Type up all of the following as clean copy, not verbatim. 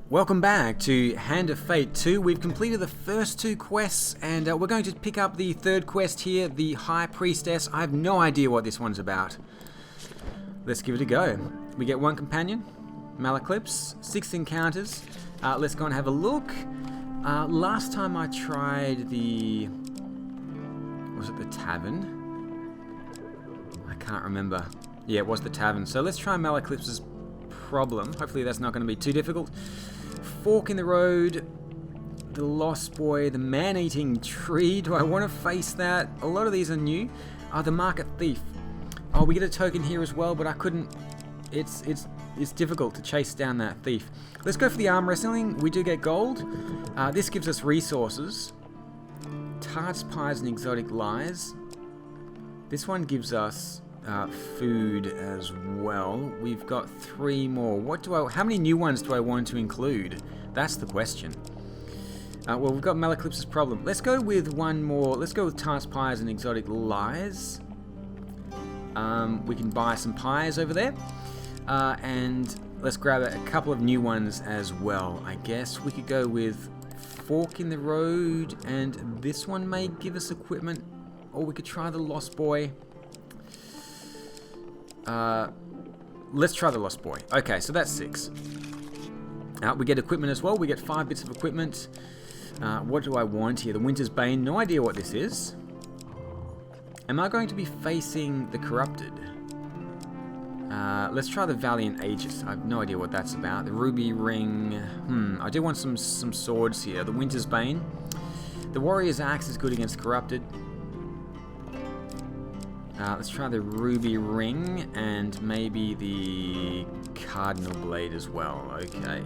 Welcome back to Hand of Fate 2. We've completed the first two quests and we're going to pick up the third quest here, the High Priestess. I have no idea what this one's about. Let's give it a go. We get one companion, Malaclips, 6 encounters. Let's go and have a look. Last time I tried was it the tavern? I can't remember. Yeah, it was the tavern. So let's try Malaclips' problem. Hopefully that's not going to be too difficult. Fork in the road, the lost boy, the man-eating tree. Do I want to face that? A lot of these are new. The market thief. Oh, we get a token here as well, but I couldn't. It's difficult to chase down that thief. Let's go for the arm wrestling. We do get gold. This gives us resources. Tarts, pies, and exotic lies. This one gives us food as well. We've got 3 more. How many new ones do I want to include? That's the question. Well, we've got Malaclips' problem. Let's go with one more. Let's go with tarts, pies, and exotic lies. We can buy some pies over there. And let's grab a couple of new ones as well. I guess we could go with fork in the road, and this one may give us equipment. Or we could try the lost boy. Let's try the lost boy. Okay, so that's 6. We get equipment as well. We get 5 bits of equipment. What do I want here? The Winter's Bane. No idea what this is. Am I going to be facing the Corrupted? Let's try the Valiant Aegis. I have no idea what that's about. The Ruby Ring. I do want some swords here. The Winter's Bane. The Warrior's Axe is good against Corrupted. Let's try the Ruby Ring and maybe the Cardinal Blade as well. Okay.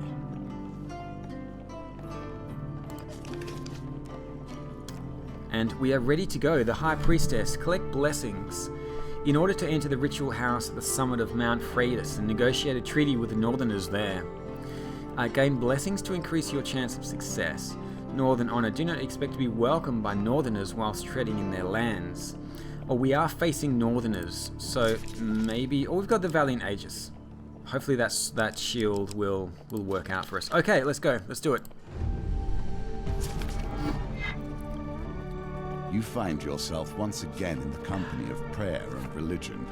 And we are ready to go. The High Priestess. Collect blessings in order to enter the ritual house at the summit of Mount Priestess and negotiate a treaty with the Northerners there. Gain blessings to increase your chance of success. Northern honor. Do not expect to be welcomed by Northerners whilst treading in their lands. Or we are facing Northerners, so maybe. Or we've got the Valiant Aegis. Hopefully that shield will work out for us. Okay, let's go. Let's do it. You find yourself once again in the company of prayer and religion.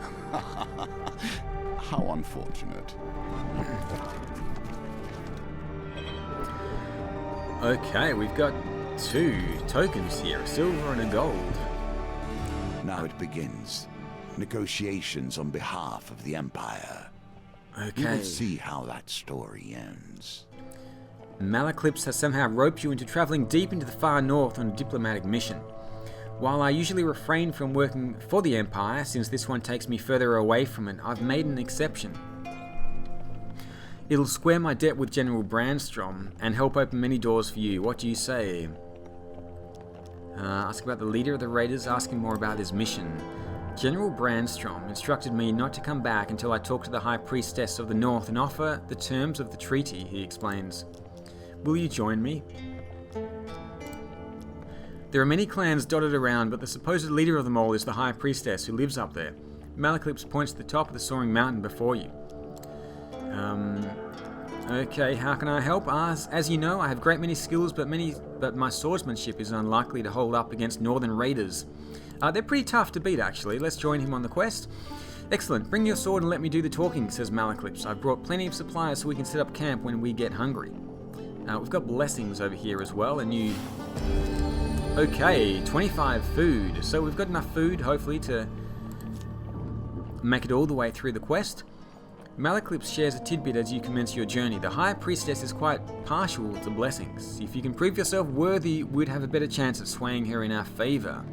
How unfortunate. Okay, we've got 2 tokens here, a silver and a gold. Now it begins. Negotiations on behalf of the Empire. Okay. You will see how that story ends. Malaclips has somehow roped you into traveling deep into the far north on a diplomatic mission. While I usually refrain from working for the Empire, since this one takes me further away from it, I've made an exception. It'll square my debt with General Brandstrom and help open many doors for you. What do you say? Ask about the leader of the raiders, ask him more about his mission. General Brandstrom instructed me not to come back until I talk to the High Priestess of the North and offer the terms of the treaty, he explains. Will you join me? There are many clans dotted around, but the supposed leader of them all is the High Priestess who lives up there. Malaclips points to the top of the soaring mountain before you. Okay, how can I help? As you know, I have great many skills, but my swordsmanship is unlikely to hold up against northern raiders. They're pretty tough to beat, actually. Let's join him on the quest. Excellent. Bring your sword and let me do the talking, says Malaclips. I've brought plenty of supplies so we can set up camp when we get hungry. We've got blessings over here as well. Okay, 25 food. So we've got enough food, hopefully, to make it all the way through the quest. Malaclips shares a tidbit as you commence your journey. The High Priestess is quite partial to blessings. If you can prove yourself worthy, we'd have a better chance of swaying her in our favor.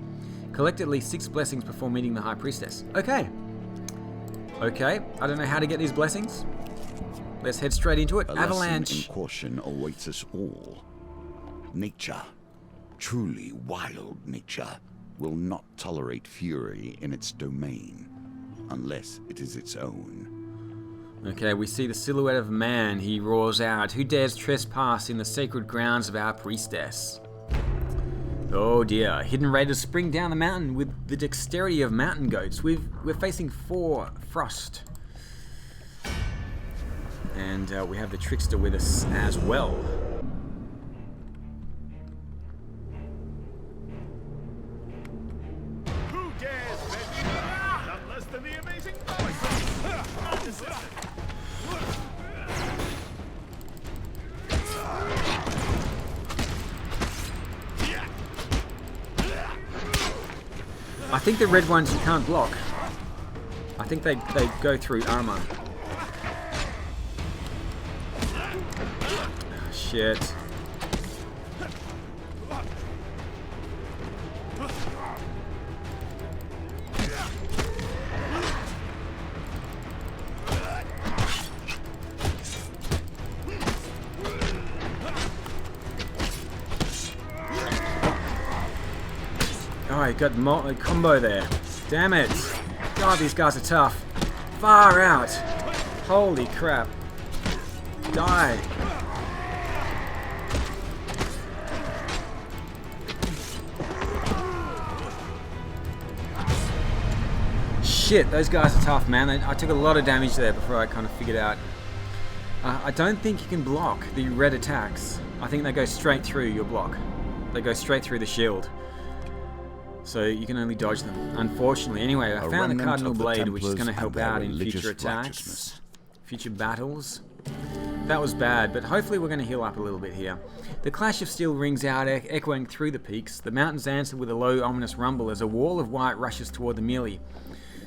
Collect at least 6 blessings before meeting the High Priestess. Okay. I don't know how to get these blessings. Let's head straight into it. Avalanche. A lesson in caution awaits us all. Nature, truly wild nature, will not tolerate fury in its domain, unless it is its own. Okay, we see the silhouette of a man. He roars out, "Who dares trespass in the sacred grounds of our priestess?" Oh dear, hidden raiders spring down the mountain with the dexterity of mountain goats. We're facing 4 frost. And we have the Trickster with us as well. Who dares bend me? None less than the amazing voice. I think the red ones you can't block. I think they go through armor. Oh, shit. Oh, I got a combo there. Damn it. God, these guys are tough. Far out. Holy crap. Die. Shit, those guys are tough, man. I took a lot of damage there before I kind of figured out. I don't think you can block the red attacks. I think they go straight through your block. They go straight through the shield. So you can only dodge them, unfortunately. Anyway, I found the Cardinal Blade, which is going to help out in future attacks, future battles. That was bad, but hopefully we're going to heal up a little bit here. The clash of steel rings out, echoing through the peaks. The mountains answer with a low, ominous rumble as a wall of white rushes toward the melee,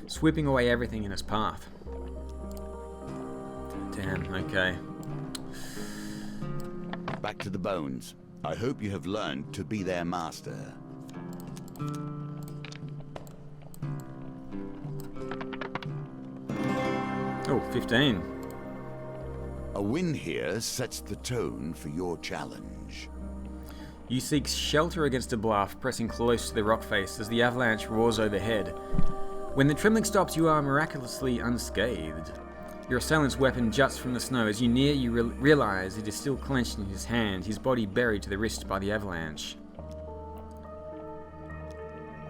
sweeping away everything in its path. Damn, okay. Back to the bones. I hope you have learned to be their master. Oh, 15. A win here sets the tone for your challenge. You seek shelter against a bluff, pressing close to the rock face as the avalanche roars overhead. When the trembling stops, you are miraculously unscathed. Your assailant's weapon juts from the snow. As you near, you realize it is still clenched in his hand, his body buried to the wrist by the avalanche.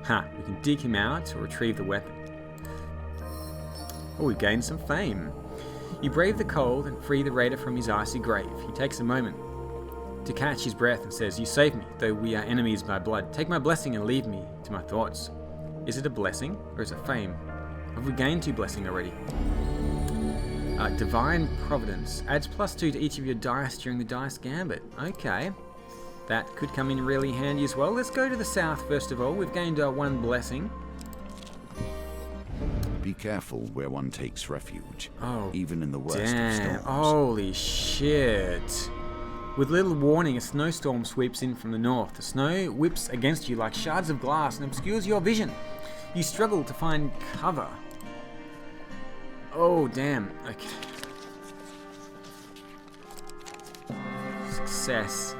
We can dig him out or retrieve the weapon. Oh, we gained some fame. You brave the cold and free the raider from his icy grave. He takes a moment to catch his breath and says, "You saved me, though we are enemies by blood. Take my blessing and leave me to my thoughts." Is it a blessing or is it fame? Have we gained 2 blessing already? Divine Providence. Adds +2 to each of your dice during the dice gambit. Okay. That could come in really handy as well. Let's go to the south first of all. We've gained 1 blessing. Be careful where one takes refuge, Oh, even in the worst damn. of storms. Holy shit. With little warning, a snowstorm sweeps in from the north. The snow whips against you like shards of glass and obscures your vision. You struggle to find cover. Oh, damn. Okay. Success.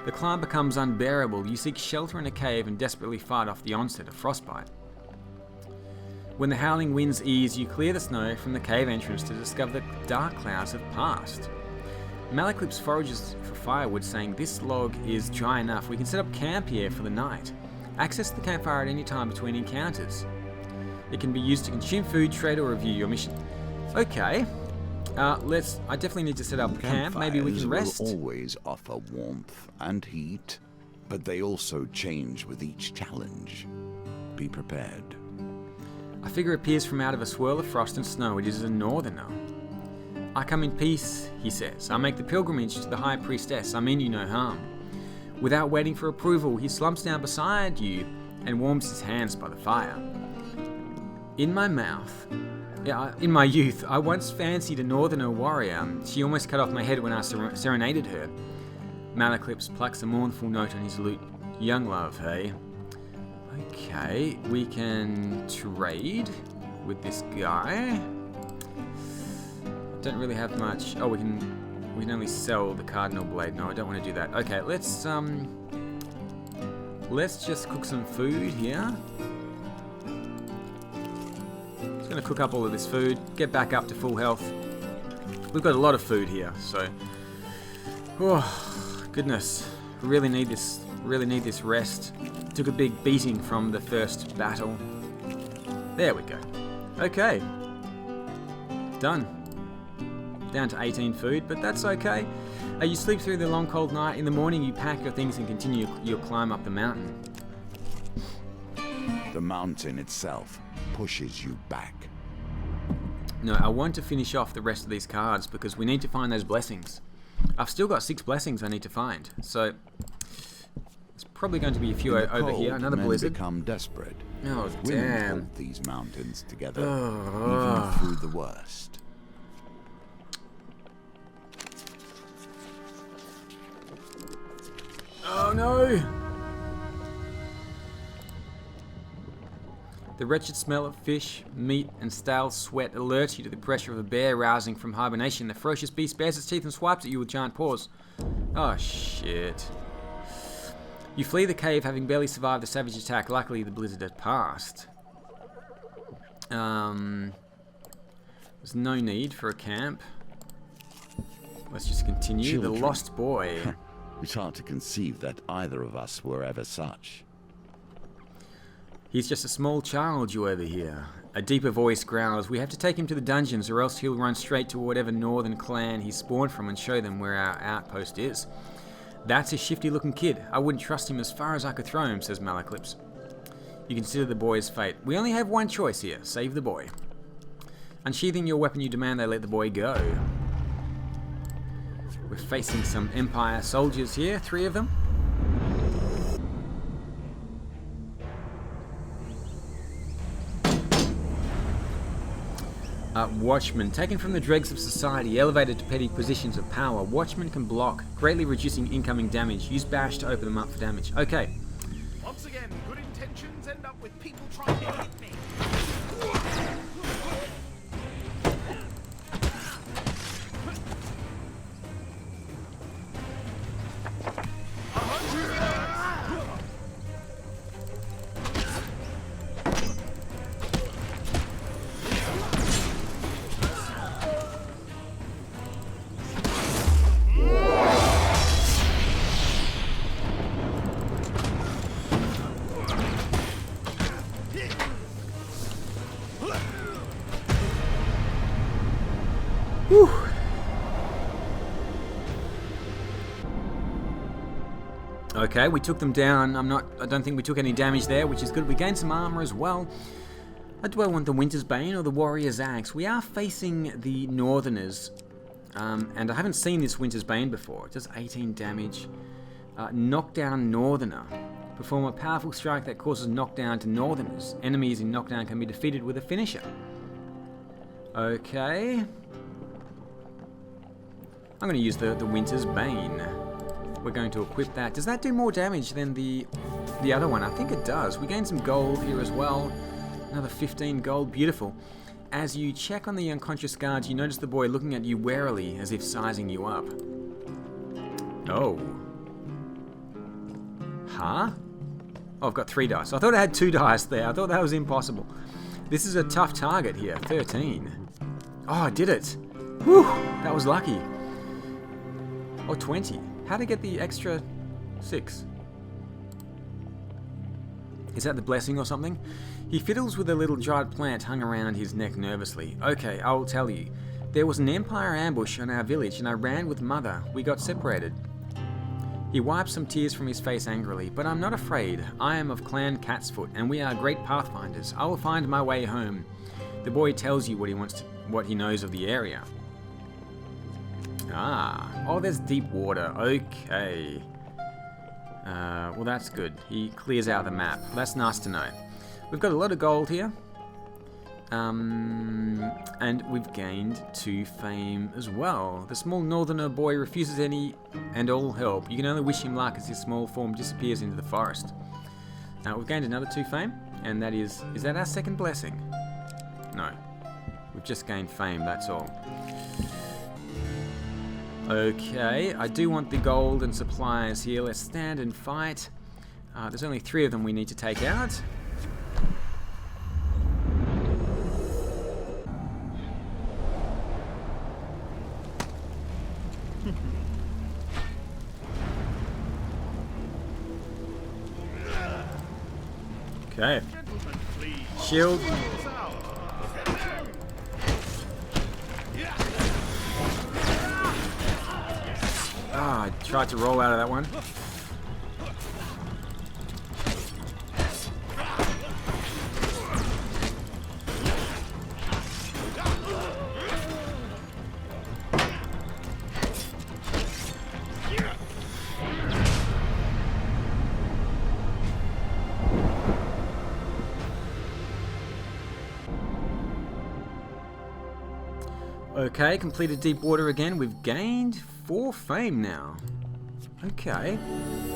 The climb becomes unbearable. You seek shelter in a cave and desperately fight off the onset of frostbite. When the howling winds ease, you clear the snow from the cave entrance to discover the dark clouds have passed. Malaclips forages for firewood, saying, "This log is dry enough. We can set up camp here for the night." Access the campfire at any time between encounters. It can be used to consume food, trade, or review your mission. Okay. I definitely need to set up camp. Maybe we can rest. Will always offer warmth and heat, but they also change with each challenge. Be prepared. A figure appears from out of a swirl of frost and snow. It is a northerner. "I come in peace," he says. "I make the pilgrimage to the High Priestess. I mean you no harm." Without waiting for approval, he slumps down beside you and warms his hands by the fire. In my youth, I once fancied a northerner warrior. She almost cut off my head when I serenaded her. Malaclips plucks a mournful note on his lute. "Young love, hey?" Okay, we can trade with this guy. Don't really have much. Oh, we can only sell the Cardinal Blade. No, I don't want to do that. Okay, let's just cook some food here. Just gonna cook up all of this food, get back up to full health. We've got a lot of food here, so oh goodness, really need this rest. Took a big beating from the first battle. There we go. Okay. Done. Down to 18 food, but that's okay. You sleep through the long cold night. In the morning you pack your things and continue your climb up the mountain. The mountain itself pushes you back. No, I want to finish off the rest of these cards because we need to find those blessings. I've still got 6 blessings I need to find, so there's probably going to be a few over here. Another blizzard. Become desperate. Oh, Women damn. hold these mountains together, even through the worst. Oh no! The wretched smell of fish, meat, and stale sweat alerts you to the pressure of a bear rousing from hibernation. The ferocious beast bares its teeth and swipes at you with giant paws. Oh shit. You flee the cave, having barely survived the savage attack. Luckily, the blizzard had passed. There's no need for a camp. Let's just continue. Children. The lost boy. It's hard to conceive that either of us were ever such. He's just a small child you overhear. A deeper voice growls, we have to take him to the dungeons or else he'll run straight to whatever northern clan he spawned from and show them where our outpost is. That's a shifty looking kid. I wouldn't trust him as far as I could throw him, says Malaclips. You consider the boy's fate. We only have one choice here. Save the boy. Unsheathing your weapon, you demand they let the boy go. We're facing some Empire soldiers here, 3 of them. Watchmen. Taken from the dregs of society, elevated to petty positions of power, Watchmen can block, greatly reducing incoming damage. Use bash to open them up for damage. Okay. Once again, good intentions end up with people trying to hit me. Whew. Okay, we took them down. I don't think we took any damage there, which is good. We gained some armor as well. Do I want the Winter's Bane or the Warrior's Axe? We are facing the Northerners, and I haven't seen this Winter's Bane before. It does 18 damage. Knockdown Northerner. Perform a powerful strike that causes knockdown to Northerners. Enemies in knockdown can be defeated with a finisher. Okay. I'm going to use the Winter's Bane. We're going to equip that. Does that do more damage than the other one? I think it does. We gain some gold here as well. Another 15 gold. Beautiful. As you check on the unconscious guards, you notice the boy looking at you warily as if sizing you up. Oh. Huh? Oh, I've got 3 dice. I thought I had 2 dice there. I thought that was impossible. This is a tough target here. 13. Oh, I did it. Whew. That was lucky. Oh, 20. How to get the extra 6? Is that the blessing or something? He fiddles with a little dried plant hung around his neck nervously. Okay, I will tell you. There was an Empire ambush on our village and I ran with Mother. We got separated. He wipes some tears from his face angrily, but I'm not afraid. I am of Clan Catsfoot and we are great pathfinders. I will find my way home. The boy tells you what he knows of the area. Ah, oh, there's deep water. Okay. Well, that's good. He clears out the map. That's nice to know. We've got a lot of gold here. And we've gained 2 fame as well. The small northerner boy refuses any and all help. You can only wish him luck as his small form disappears into the forest. We've gained another 2 fame, and that is that our second blessing? No. We've just gained fame, that's all. Okay, I do want the gold and supplies here. Let's stand and fight. There's only 3 of them we need to take out. Okay. Gentlemen, please. Shield. This out. I tried to roll out of that one. Okay, completed deep water again. We've gained 4 fame now. Okay.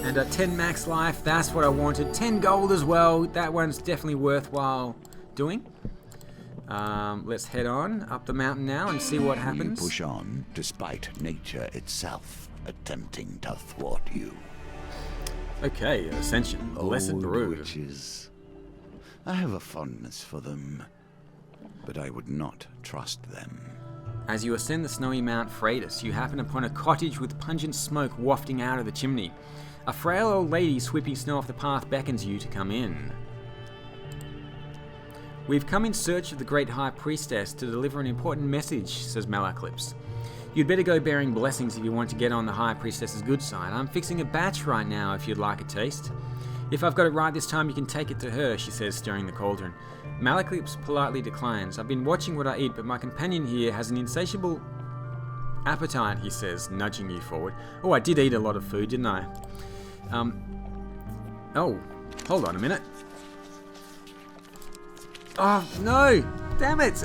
And 10 max life, that's what I wanted. 10 gold as well. That one's definitely worthwhile doing. Let's head on up the mountain now and see what happens. You push on despite nature itself attempting to thwart you. Okay, Ascension. Blessed Brew. Witches. I have a fondness for them, but I would not trust them. As you ascend the snowy Mount Priestess, you happen upon a cottage with pungent smoke wafting out of the chimney. A frail old lady sweeping snow off the path beckons you to come in. We've come in search of the great High Priestess to deliver an important message, says Malaclips. You'd better go bearing blessings if you want to get on the High Priestess's good side. I'm fixing a batch right now if you'd like a taste. If I've got it right this time, you can take it to her, she says, stirring the cauldron. Malaclips politely declines. I've been watching what I eat, but my companion here has an insatiable appetite, he says, nudging you forward. Oh, I did eat a lot of food, didn't I? Oh, hold on a minute. Oh, no! Damn it!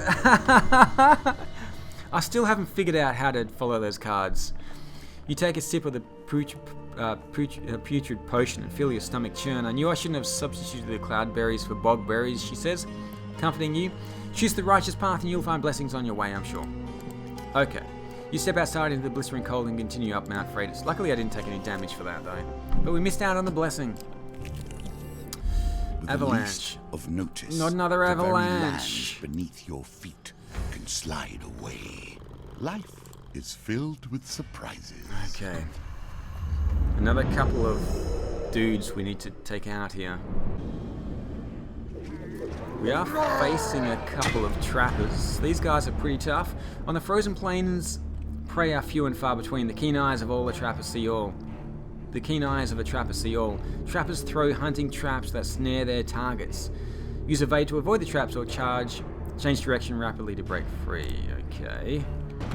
I still haven't figured out how to follow those cards. You take a sip of the putrid potion and feel your stomach churn. I knew I shouldn't have substituted the cloudberries for bogberries, she says, comforting you. Choose the righteous path and you'll find blessings on your way, I'm sure. Okay. You step outside into the blistering cold and continue up Mount Priestess. Luckily I didn't take any damage for that, though. But we missed out on the blessing. With Avalanche. The least of notice, Not another the avalanche. very land beneath your feet can slide away. Life is filled with surprises. Okay. Another couple of dudes we need to take out here. We are facing a couple of trappers. These guys are pretty tough. On the frozen plains, prey are few and far between. The keen eyes of all the trappers see all. The keen eyes of a trapper see all. Trappers throw hunting traps that snare their targets. Use evade to avoid the traps or change direction rapidly to break free. Okay.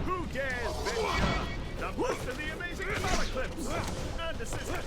Who dares venture? The most of the amazing Malaclips and assistant.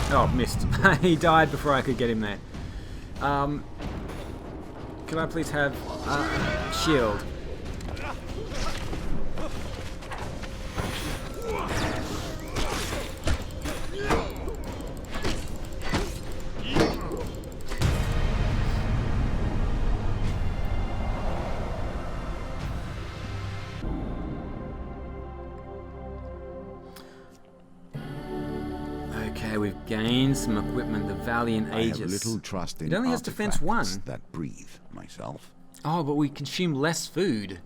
Oh, missed. He died before I could get him there. Can I please have shield? Okay, we've gained some equipment. The Valiant I Aegis. have little trust in It only has defense 1. artifacts that breathe myself. Oh, but we consume less food.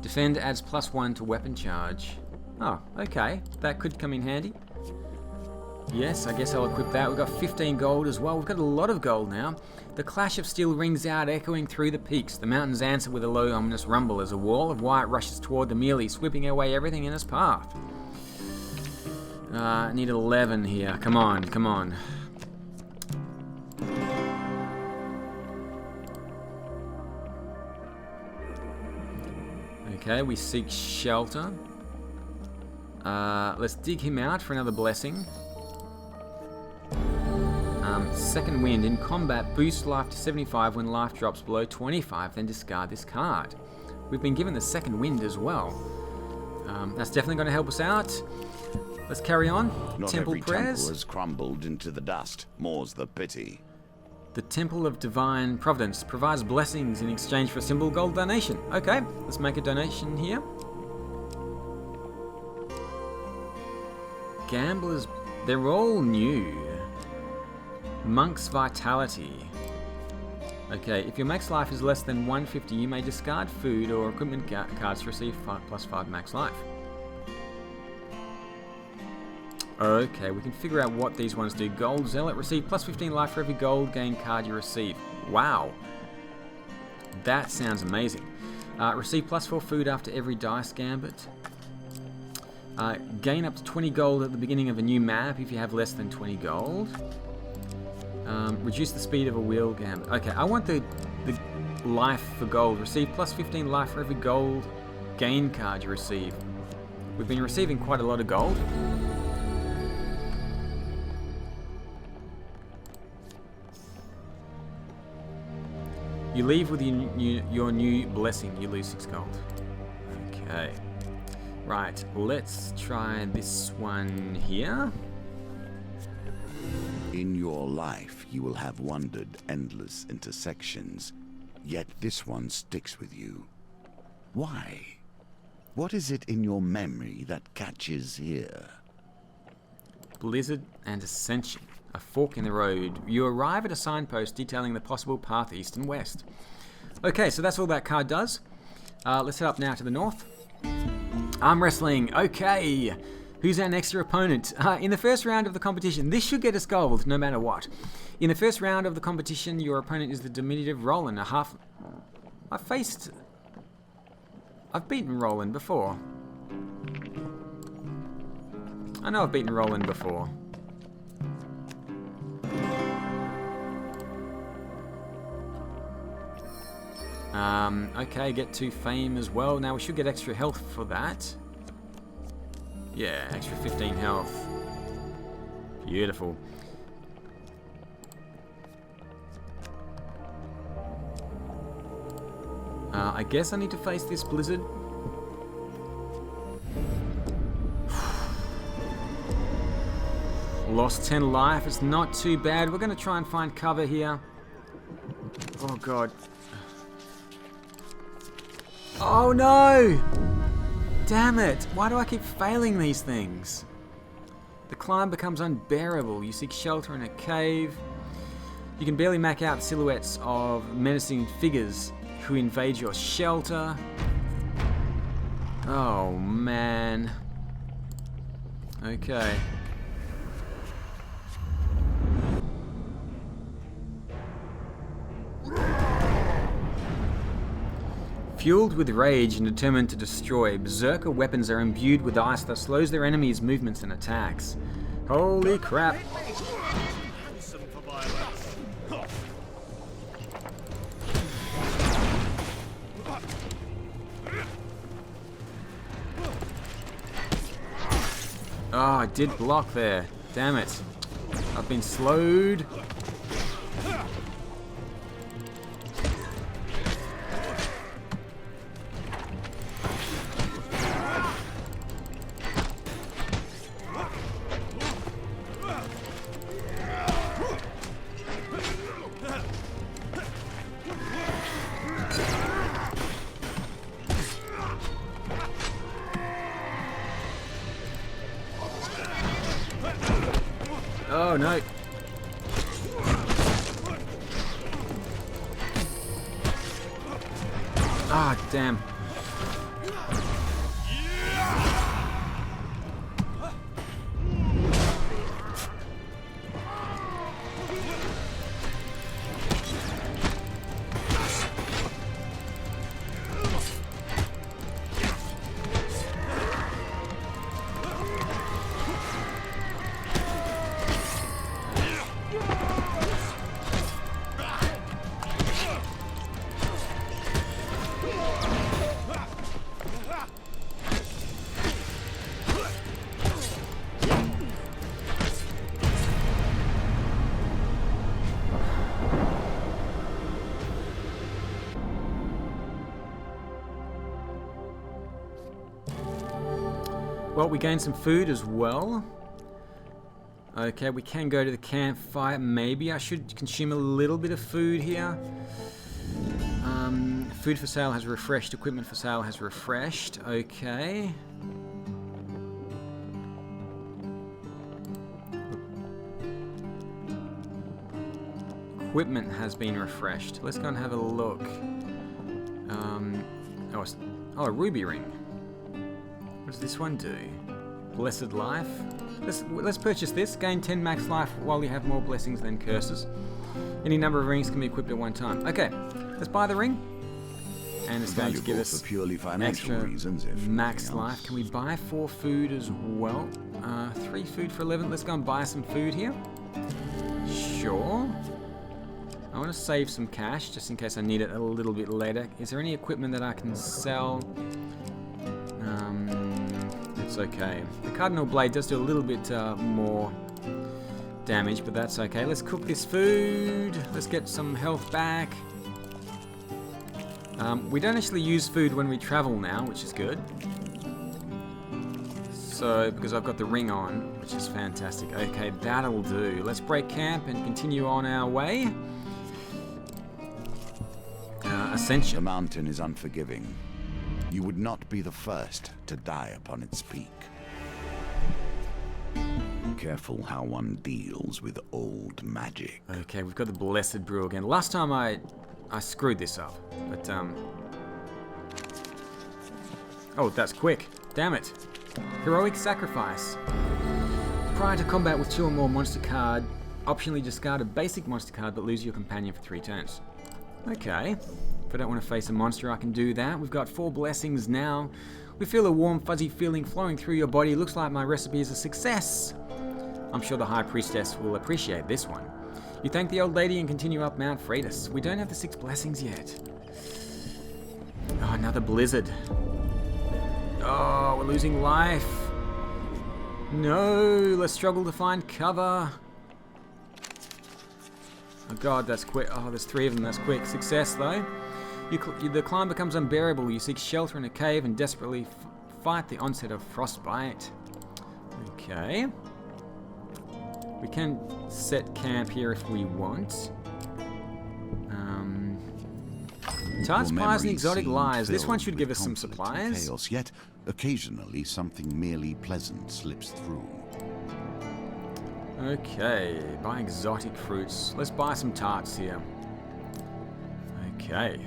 Defend adds +1 to weapon charge. Oh, okay. That could come in handy. Yes, I guess I'll equip that. We've got 15 gold as well. We've got a lot of gold now. The clash of steel rings out, echoing through the peaks. The mountains answer with a low, ominous rumble as a wall of white rushes toward the melee, sweeping away everything in its path. I need 11 here. Come on, come on. Okay, we seek shelter. Let's dig him out for another blessing. Second wind. In combat, boost life to 75 when life drops below 25, then discard this card. We've been given the second wind as well. That's definitely going to help us out. Let's carry on. Not Temple every prayers. temple has crumbled into the dust. More's the pity. The Temple of Divine Providence provides blessings in exchange for a simple gold donation. Okay, let's make a donation here. Gamblers, they're all new. Monk's Vitality. Okay, if your max life is less than 150, you may discard food or equipment cards to receive +5 max life. Okay, we can figure out what these ones do. Gold Zealot, receive +15 life for every gold gain card you receive. Wow. That sounds amazing. Receive +4 food after every dice gambit. Gain up to 20 gold at the beginning of a new map if you have less than 20 gold. Reduce the speed of a wheel gambit. Okay, I want the life for gold. Receive +15 life for every gold gain card you receive. We've been receiving quite a lot of gold. You leave with your new blessing. You lose 6 gold. Okay. Right, let's try this one here. In your life, you will have wandered endless intersections, yet this one sticks with you. Why? What is it in your memory that catches here? Blizzard and Ascension. A fork in the road. You arrive at a signpost detailing the possible path east and west. Okay, so that's all that card does. Let's head up now to the north. Arm wrestling. Okay. Who's our next opponent? In the first round of the competition, this should get us gold, no matter what. In the first round of the competition, your opponent is the diminutive Roland, a half... I've beaten Roland before. I know I've beaten Roland before. Okay, get 2 fame as well. Now we should get extra health for that. Yeah, extra 15 health. Beautiful. I guess I need to face this blizzard. Lost 10 life. It's not too bad. We're going to try and find cover here. Oh, God. Oh, no! Damn it! Why do I keep failing these things? The climb becomes unbearable. You seek shelter in a cave. You can barely make out silhouettes of menacing figures who invade your shelter. Oh, man. Okay. Fueled with rage and determined to destroy, Berserker weapons are imbued with ice that slows their enemies' movements and attacks. Holy crap. Handsome for violence. Oh, I did block there. Damn it. I've been slowed. Oh no. Ah, damn. Well, we gained some food as well. Okay, we can go to the campfire. Maybe I should consume a little bit of food here. Food for sale has refreshed. Equipment for sale has refreshed. Okay. equipment has been refreshed. Let's go and have a look. A ruby ring. What does this one do? Blessed life. Let's purchase this. Gain 10 max life while you have more blessings than curses. Any number of rings can be equipped at one time. Okay, let's buy the ring. And it's going to give us for purely financial extra reasons, if max nothing else. life. Can we buy 4 food as well? 3 food for 11. Let's go and buy some food here. Sure. I want to save some cash just in case I need it a little bit later. Is there any equipment that I can sell? It's okay. The Cardinal Blade does do a little bit more damage, but that's okay. Let's cook this food. Let's get some health back. We don't actually use food when we travel now, which is good. So, because I've got the ring on, which is fantastic. Okay, that'll do. Let's break camp and continue on our way. The Ascension. mountain is unforgiving. You would not be the first to die upon its peak. Careful how one deals with old magic. Okay, we've got the Blessed Brew again. Last time I screwed this up, but oh, that's quick. Damn it. Heroic Sacrifice. Prior to combat with 2 or more monster card, optionally discard a basic monster card but lose your companion for 3 turns. Okay. If I don't want to face a monster, I can do that. We've got 4 blessings now. We feel a warm, fuzzy feeling flowing through your body. Looks like my recipe is a success. I'm sure the High Priestess will appreciate this one. You thank the old lady and continue up Mount Freitas. We don't have the 6 blessings yet. Oh, another blizzard. Oh, we're losing life. No, let's struggle to find cover. Oh god, that's quick. Oh, there's 3 of them. That's quick. Success, though. The climb becomes unbearable. You seek shelter in a cave and desperately fight the onset of frostbite. Okay. We can set camp here if we want. Tarts, Pies, and Exotic Lies. This one should give us some supplies. Chaos, yet occasionally something merely pleasant slips through. Okay, buy exotic fruits. Let's buy some tarts here. Okay.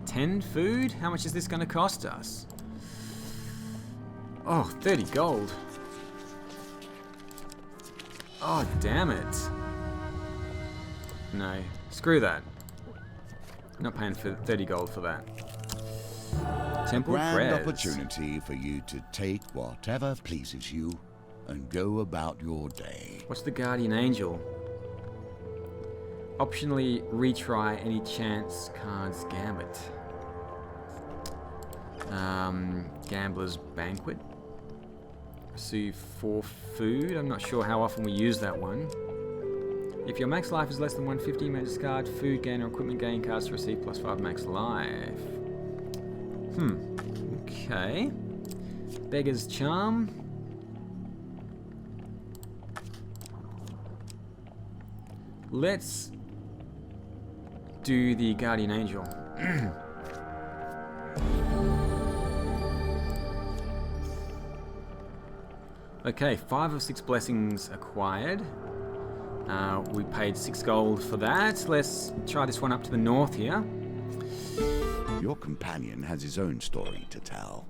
10 food? How much is this going to cost us? Oh, 30 gold. Oh, damn it. No, screw that. I'm not paying for 30 gold for that. Temple Grand prayers. opportunity for you to take whatever pleases you and go about your day. What's the Guardian Angel? Optionally retry any chance cards gambit. Gambler's Banquet. Receive 4 food. I'm not sure how often we use that one. If your max life is less than 150, you may discard food gain or equipment gain cards to receive +5 max life. Okay. Beggar's Charm. Let's do the Guardian Angel. Okay, 5 of 6 blessings acquired. We paid 6 gold for that. Let's try this one up to the north here. Your companion has his own story to tell.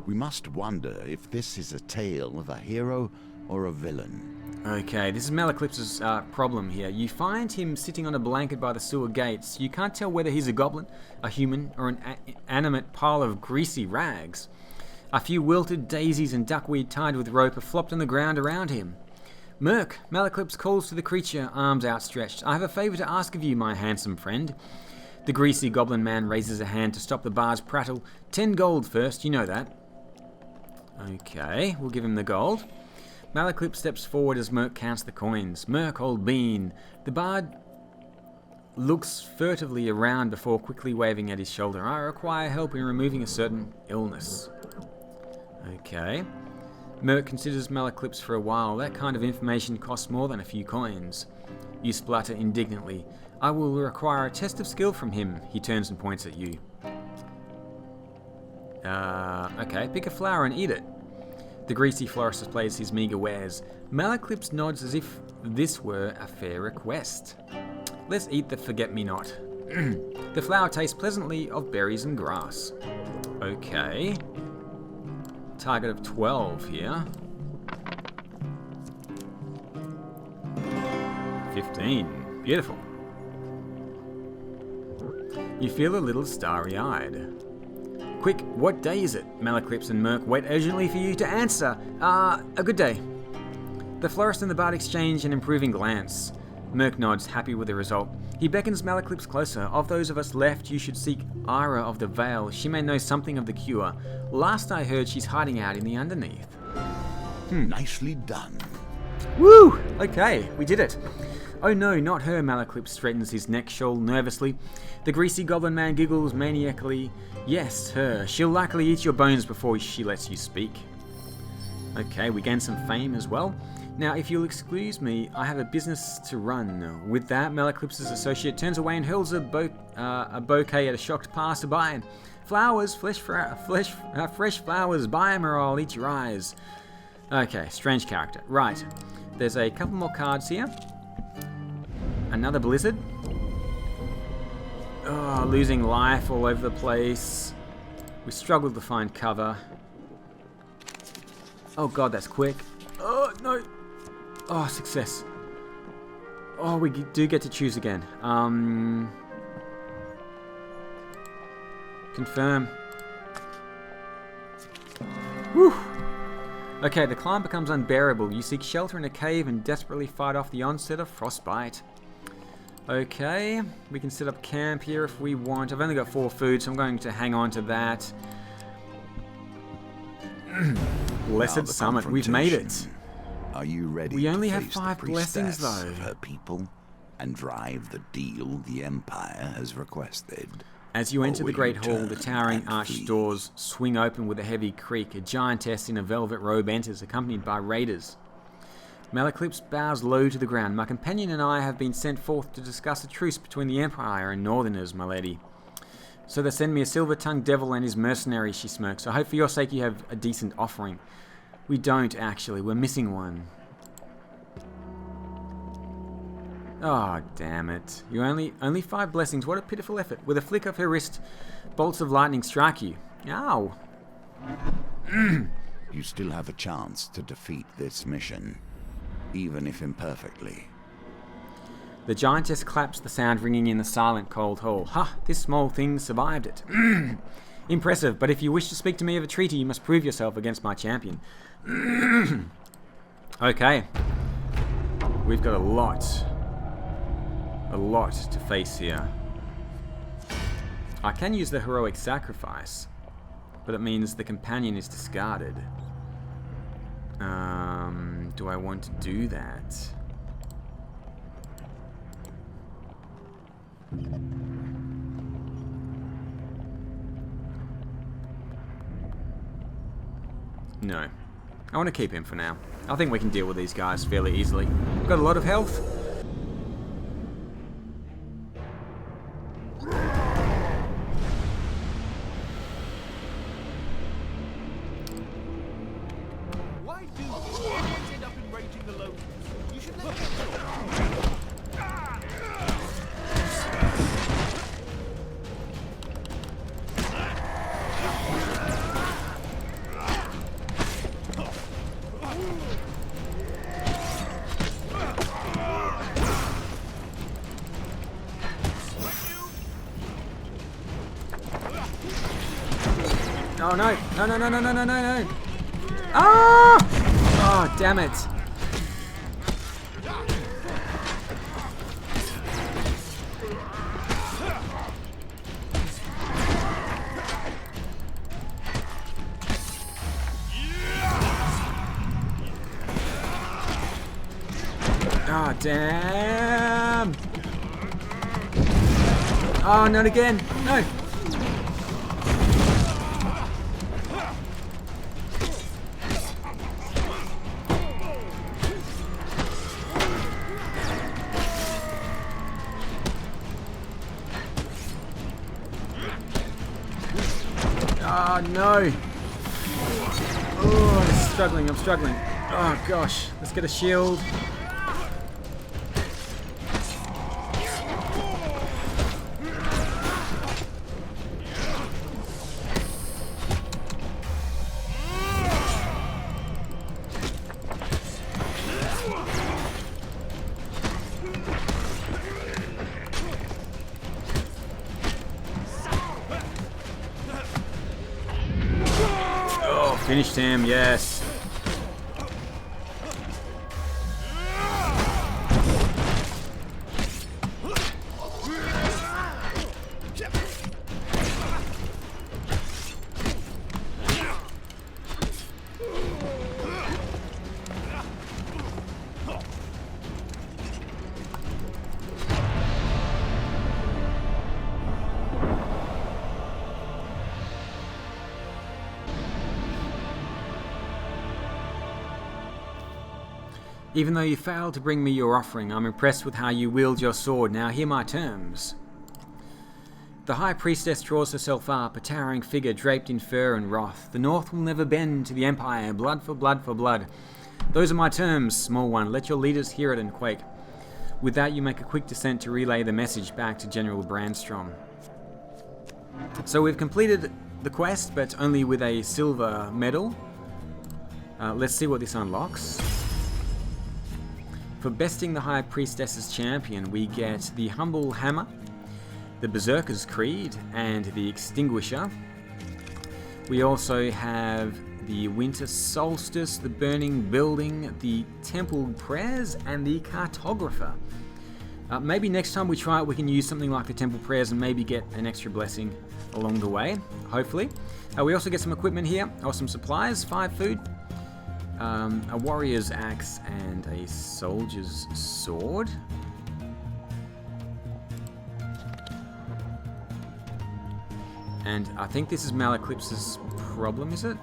We must wonder if this is a tale of a hero or a villain. Okay, this is Malaclipse's problem here. You find him sitting on a blanket by the sewer gates. You can't tell whether he's a goblin, a human, or an animate pile of greasy rags. A few wilted daisies and duckweed tied with rope are flopped on the ground around him. Merc, Malaclipse calls to the creature, arms outstretched. I have a favor to ask of you, my handsome friend. The greasy goblin man raises a hand to stop the bar's prattle. 10 gold first, you know that. Okay, we'll give him the gold. Malaclipse steps forward as Merc counts the coins. Merc, old bean. The bard looks furtively around before quickly waving at his shoulder. I require help in removing a certain illness. Okay. Merc considers Malaclipse for a while. That kind of information costs more than a few coins. You splutter indignantly. I will require a test of skill from him. He turns and points at you. Okay, pick a flower and eat it. The greasy florist displays his meager wares. Malaclipse nods as if this were a fair request. Let's eat the forget-me-not. The flower tastes pleasantly of berries and grass. Okay. Target of 12 here. 15. Beautiful. You feel a little starry-eyed. Quick, what day is it? Malaclips and Merc wait urgently for you to answer. A good day. The florist and the bard exchange an improving glance. Merc nods, happy with the result. He beckons Malaclips closer. Of those of us left, you should seek Ira of the Vale. She may know something of the cure. Last I heard, she's hiding out in the underneath. Nicely done. Woo! Okay, we did it. Oh no, not her, Malaclips straightens his neck shawl nervously. The greasy goblin man giggles maniacally. Yes, her. She'll likely eat your bones before she lets you speak. Okay, we gain some fame as well. Now, if you'll excuse me, I have a business to run. With that, Malaclips' associate turns away and hurls a bouquet at a shocked passerby. Flowers, fresh flowers, buy 'em or I'll eat your eyes. Okay, strange character. Right, there's a couple more cards here. Another blizzard. Oh, losing life all over the place. We struggled to find cover. Oh god, that's quick. Oh, no. Oh, success. Oh, we do get to choose again. Confirm. Whew. Okay, the climb becomes unbearable. You seek shelter in a cave and desperately fight off the onset of frostbite. Okay, we can set up camp here if we want. I've only got 4 food, so I'm going to hang on to that. Blessed Summit, we've made it. Are you ready? We only to have face 5 the blessings, priestess though. of her people and drive the deal the Empire has requested? As you enter the will Great you Hall, the turn towering and arched flee? doors swing open with a heavy creak. A giantess in a velvet robe enters, accompanied by raiders. Malaclips bows low to the ground. My companion and I have been sent forth to discuss a truce between the Empire and Northerners, my lady. So they send me a silver-tongued devil and his mercenaries, she smirks. I hope for your sake you have a decent offering. We don't, actually. We're missing one. Oh, damn it. You only 5 blessings. What a pitiful effort. With a flick of her wrist, bolts of lightning strike you. Ow. You still have a chance to defeat this mission, even if imperfectly. The giantess claps, the sound ringing in the silent, cold hall. Ha! This small thing survived it. Impressive, but if you wish to speak to me of a treaty, you must prove yourself against my champion. Okay. We've got a lot to face here. I can use the heroic sacrifice, but it means the companion is discarded. Do I want to do that? No. I want to keep him for now. I think we can deal with these guys fairly easily. We've got a lot of health. Why do you end up enraging the locals? You should let them Oh no! No, no, no, no, no, no, no, no! Ah! Oh, damn it! Oh, damn! Oh, not again! No! Oh no! Oh, I'm struggling. Oh gosh, let's get a shield. finished him, yes. Even though you failed to bring me your offering, I'm impressed with how you wield your sword. Now hear my terms. The High Priestess draws herself up, a towering figure draped in fur and wrath. The North will never bend to the Empire, blood for blood for blood. Those are my terms, small one. Let your leaders hear it and quake. With that, you make a quick descent to relay the message back to General Brandstrom. So we've completed the quest, but only with a silver medal. Let's see what this unlocks. For besting the High Priestess's champion, we get the Humble Hammer, the Berserker's Creed, and the Extinguisher. We also have the Winter Solstice, the Burning Building, the Temple Prayers, and the Cartographer. Maybe next time we try it, we can use something like the Temple Prayers and maybe get an extra blessing along the way, hopefully. We also get some equipment here, or some supplies, 5 food. A warrior's axe and a soldier's sword. And I think this is Malaclipse's problem, is it?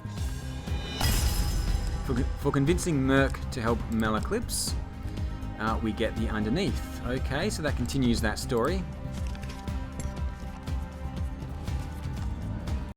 For convincing Merc to help Malaclipse, we get the underneath. Okay, so that continues that story.